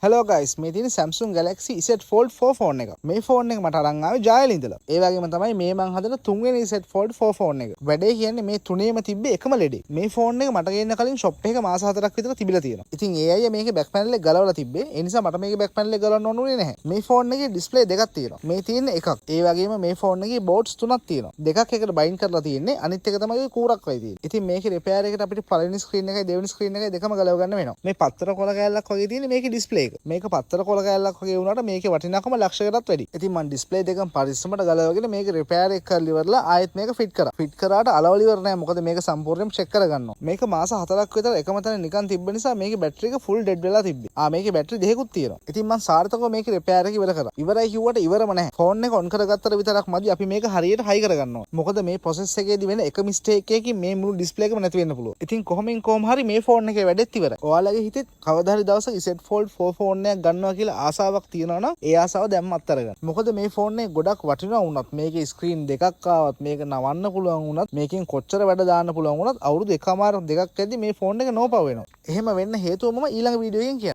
Hello guys, මේ තියෙන Samsung Galaxy Z Fold 4 phone එක. මේ phone එක මට අරන් ආවේ ජායල ඉඳලා. ඒ වගේම තමයි මේ මං හදන තුන්වෙනි Z Fold 4 phone එක. වැඩේ කියන්නේ මේ තුනේම තිබ්බේ එකම ලෙඩේ. මේ phone එක මට ගේන්න කලින් shop එකක මාස 4ක් විතර තිබිලා තියෙනවා. ඉතින් ඒ අය මේකේ back panel එක ගලවලා තිබ්බේ. ඒ නිසා මට මේකේ back panel එක ගලවන්න ඕනුනේ නැහැ. මේ phone එකේ display දෙකක් තියෙනවා. මේ තියෙන එකක්. ඒ වගේම මේ phone එකේ boards තුනක් තියෙනවා. දෙකක් එකට bind කරලා තියෙන්නේ. අනිත් එක තමයි කූරක් වෙයි තියෙන්නේ. ඉතින් මේකේ repair එකට අපිට පළවෙනි screen එකයි දෙවෙනි screen එකයි දෙකම ගලව ගන්න වෙනවා. මේ පත්තර කොළ කෑල්ලක් වගේ තියෙන්නේ මේකේ display එක. මේක පත්තර කොළ කෑල්ලක් වගේ වුණාට මේකේ වටිනාකම ලක්ෂයකටත් වැඩි. ඉතින් මම ඩිස්ප්ලේ දෙකම පරිස්සමට ගලවගෙන මේක රිපෙයාර් එක කරලා ඉවරලා ආයෙත් මේක ෆිට කරා. ෆිට කරාට අලවල ඉවර නෑ. මොකද මේක සම්පූර්ණයෙන්ම චෙක් කරගන්නවා. මේක මාස 4ක් විතර එකම තැන නිකන් තිබ්බ නිසා මේකේ බැටරි එක ෆුල් ඩෙඩ් වෙලා තිබ්බේ. මේකේ බැටරි දෙකකුත් තියෙනවා. ඉතින් මම සාර්ථකව මේක රිපෙයාර් එක ඉවර කරා. ඉවරයි කිව්වට ඉවරම නැහැ. ෆෝන් එක ඔන් කරගත්තට විතරක් මදි. අපි මේක හරියට හයි කරගන්නවා. මොකද මේ ප්‍රොසෙස් එකේදී වෙන එක මිස්ටේක් එකකින් මේ මුළු ඩිස්ප්ලේ එකම නැති වෙන්න පුළුවන්. ඉතින් කොහොම හරි මේ ෆෝන් එකේ වැඩෙත් ඉවරයි. ඔයාලගේ හිතේ කවදා හරි දවසක Z Fold 4 ෆෝන් එකක් ගන්නවා කියලා ආසාවක් තියෙනවා නම් ඒ ආසාව දැම්ම අත්තර ගන්න. මොකද මේ ෆෝන් එක ගොඩක් වටිනවා වුණත් මේකේ ස්ක්‍රීන් දෙකක් ආවත් මේක නවන්න පුළුවන් වුණත් මේකෙන් කොච්චර වැඩ දාන්න පුළුවන් වුණත් අවුරුදු 1.5 දෙකක් ඇද්දි මේ ෆෝන් එක නෝපව් වෙනවා. එහෙම වෙන්න හේතුව මම ඊළඟ වීඩියෝ එකෙන් කියන්නම්.